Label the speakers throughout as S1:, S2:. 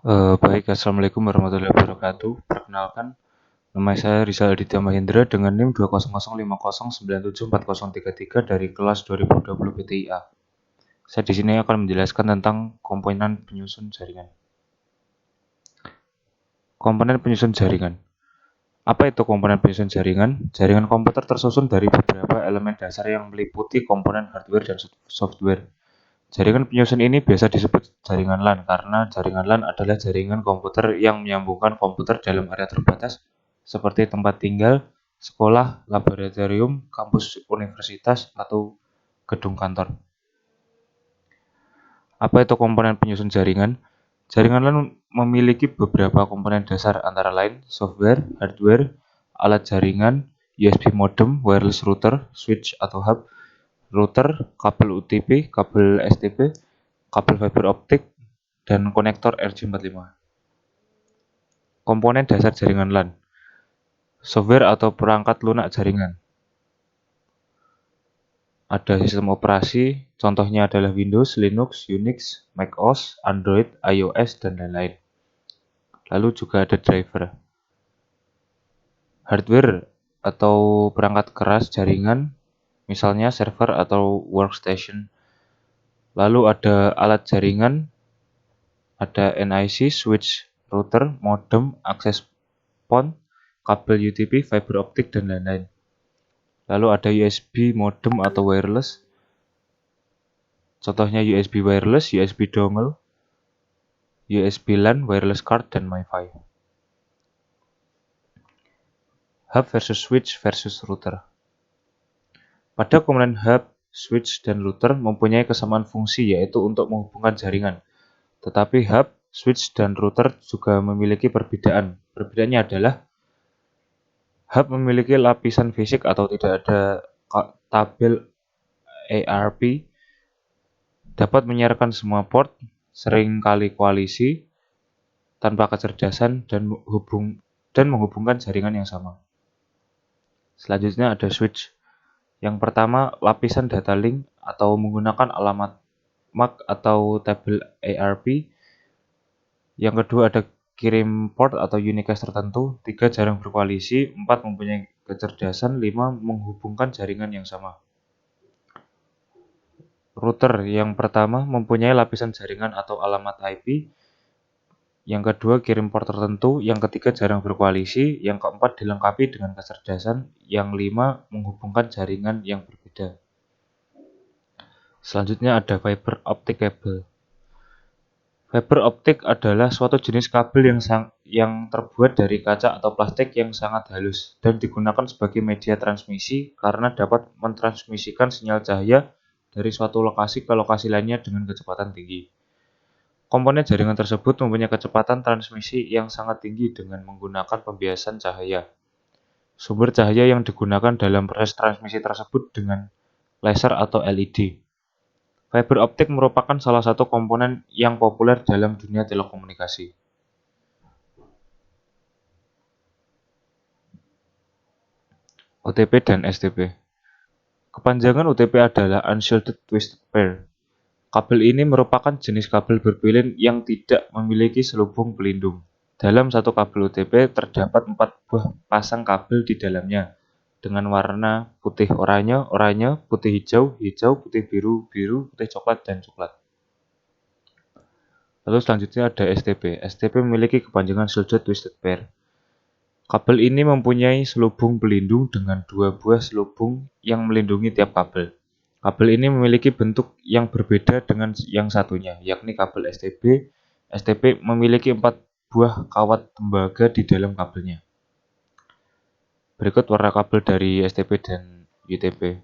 S1: Baik, Assalamualaikum warahmatullahi wabarakatuh. Perkenalkan, nama saya Rizal Aditya Mahendra dengan NIM 20050974033 dari kelas 2020 PTIA. Saya di sini akan menjelaskan tentang komponen penyusun jaringan. Komponen penyusun jaringan. Apa itu komponen penyusun jaringan? Jaringan komputer tersusun dari beberapa elemen dasar yang meliputi komponen hardware dan software. Jaringan penyusun ini biasa disebut jaringan LAN karena jaringan LAN adalah jaringan komputer yang menyambungkan komputer dalam area terbatas seperti tempat tinggal, sekolah, laboratorium, kampus universitas, atau gedung kantor. Apa itu komponen penyusun jaringan? Jaringan LAN memiliki beberapa komponen dasar antara lain software, hardware, alat jaringan, USB modem, wireless router, switch atau hub, router, kabel UTP, kabel STP, kabel fiber optik, dan konektor RJ45. Komponen dasar jaringan LAN. Software atau perangkat lunak jaringan. Ada sistem operasi, contohnya adalah Windows, Linux, Unix, macOS, Android, iOS, dan lain-lain. Lalu juga ada driver. Hardware atau perangkat keras jaringan, misalnya server atau workstation. Lalu ada alat jaringan, ada NIC, switch, router, modem, access point, kabel UTP, fiber optik, dan lain-lain. Lalu ada USB modem atau wireless. Contohnya USB wireless, USB dongle, USB LAN, wireless card, dan MiFi. Hub versus switch versus router. Pada komponen hub, switch, dan router mempunyai kesamaan fungsi yaitu untuk menghubungkan jaringan. Tetapi hub, switch, dan router juga memiliki perbedaan. Perbedaannya adalah hub memiliki lapisan fisik atau tidak ada tabel ARP, dapat menyiarkan semua port, seringkali koalisi, tanpa kecerdasan, dan menghubungkan jaringan yang sama. Selanjutnya ada switch. Yang pertama, lapisan data link atau menggunakan alamat MAC atau tabel ARP. Yang kedua ada kirim port atau unicast tertentu. 3 jarang berkoalisi. 4 mempunyai kecerdasan. 5 menghubungkan jaringan yang sama. Router yang pertama mempunyai lapisan jaringan atau alamat IP. Yang kedua kirim port tertentu. Yang ketiga jarang berkoalisi. Yang keempat dilengkapi dengan kecerdasan. Yang 5 menghubungkan jaringan yang berbeda. Selanjutnya ada fiber optic cable. Fiber optik adalah suatu jenis kabel yang terbuat dari kaca atau plastik yang sangat halus dan digunakan sebagai media transmisi karena dapat mentransmisikan sinyal cahaya dari suatu lokasi ke lokasi lainnya dengan kecepatan tinggi. Komponen jaringan tersebut mempunyai kecepatan transmisi yang sangat tinggi dengan menggunakan pembiasan cahaya. Sumber cahaya yang digunakan dalam proses transmisi tersebut dengan laser atau LED. Fiber optik merupakan salah satu komponen yang populer dalam dunia telekomunikasi. OTP dan STP. Kepanjangan OTP adalah Unshielded Twisted Pair. Kabel ini merupakan jenis kabel berpilin yang tidak memiliki selubung pelindung. Dalam satu kabel OTP terdapat 4 buah pasang kabel di dalamnya dengan warna putih oranye, oranye, putih hijau, hijau, putih biru, biru, putih coklat, dan coklat. Lalu selanjutnya ada STP. STP memiliki kepanjangan Shielded Twisted Pair. Kabel ini mempunyai selubung pelindung dengan 2 buah selubung yang melindungi tiap kabel. Kabel ini memiliki bentuk yang berbeda dengan yang satunya, yakni kabel STP. STP memiliki 4 buah kawat tembaga di dalam kabelnya. Berikut warna kabel dari STP dan UTP.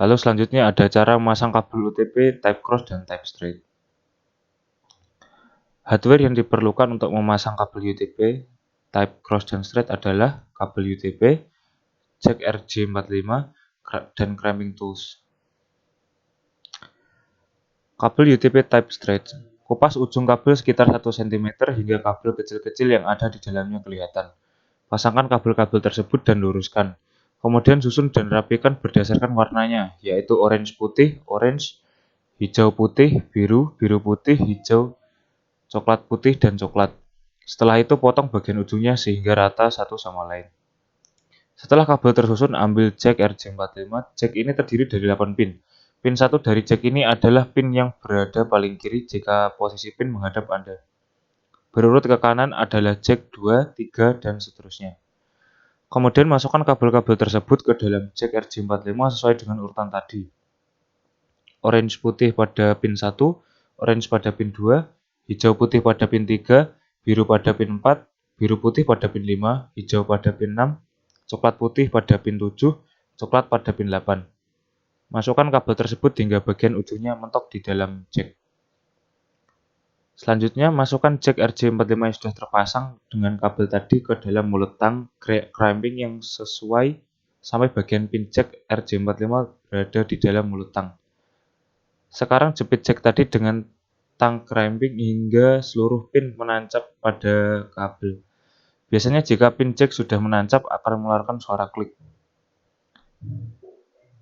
S1: Lalu selanjutnya ada cara memasang kabel UTP type cross dan type straight. Hardware yang diperlukan untuk memasang kabel UTP type cross dan straight adalah kabel UTP, jack RJ45, dan cramping tools. Kabel UTP type straight. Kupas ujung kabel sekitar 1 cm hingga kabel kecil-kecil yang ada di dalamnya kelihatan. Pasangkan kabel-kabel tersebut dan luruskan. Kemudian susun dan rapikan berdasarkan warnanya, yaitu orange putih, orange, hijau putih, biru, biru putih, hijau, coklat putih, dan coklat. Setelah itu potong bagian ujungnya sehingga rata satu sama lain. Setelah kabel tersusun, ambil jack RJ45. Jack ini terdiri dari 8 pin. Pin 1 dari jack ini adalah pin yang berada paling kiri jika posisi pin menghadap Anda. Berurut ke kanan adalah jack 2, 3, dan seterusnya. Kemudian masukkan kabel-kabel tersebut ke dalam jack RJ45 sesuai dengan urutan tadi. Orange putih pada pin 1, orange pada pin 2, hijau putih pada pin 3, biru pada pin 4, biru putih pada pin 5, hijau pada pin 6, coklat putih pada pin 7, coklat pada pin 8. Masukkan kabel tersebut hingga bagian ujungnya mentok di dalam jack. Selanjutnya, masukkan jack RJ45 yang sudah terpasang dengan kabel tadi ke dalam mulut tang crimping yang sesuai sampai bagian pin jack RJ45 berada di dalam mulut tang. Sekarang jepit jack tadi dengan tang crimping hingga seluruh pin menancap pada kabel. Biasanya jika pin jack sudah menancap akan mengeluarkan suara klik.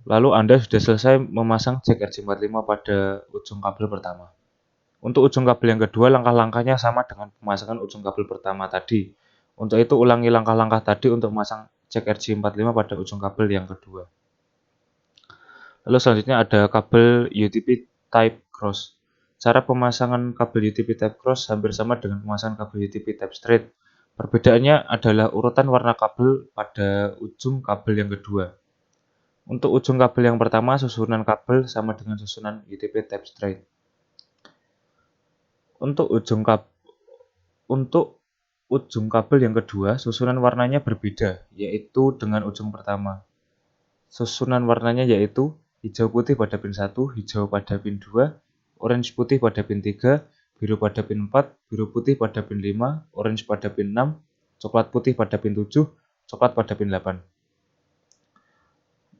S1: Lalu Anda sudah selesai memasang jack RJ45 pada ujung kabel pertama. Untuk ujung kabel yang kedua, langkah-langkahnya sama dengan pemasangan ujung kabel pertama tadi. Untuk itu, ulangi langkah-langkah tadi untuk memasang jack RJ45 pada ujung kabel yang kedua. Lalu selanjutnya ada kabel UTP Type Cross. Cara pemasangan kabel UTP Type Cross hampir sama dengan pemasangan kabel UTP Type Straight. Perbedaannya adalah urutan warna kabel pada ujung kabel yang kedua. Untuk ujung kabel yang pertama, susunan kabel sama dengan susunan UTP Type Straight. Untuk ujung kabel yang kedua, susunan warnanya berbeda, yaitu dengan ujung pertama. Susunan warnanya yaitu hijau putih pada pin 1, hijau pada pin 2, orange putih pada pin 3, biru pada pin 4, biru putih pada pin 5, orange pada pin 6, coklat putih pada pin 7, coklat pada pin 8.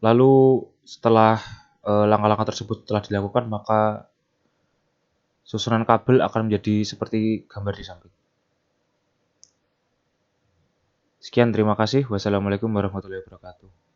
S1: Lalu setelah langkah-langkah tersebut telah dilakukan, maka susunan kabel akan menjadi seperti gambar di samping. Sekian, terima kasih. Wassalamualaikum warahmatullahi wabarakatuh.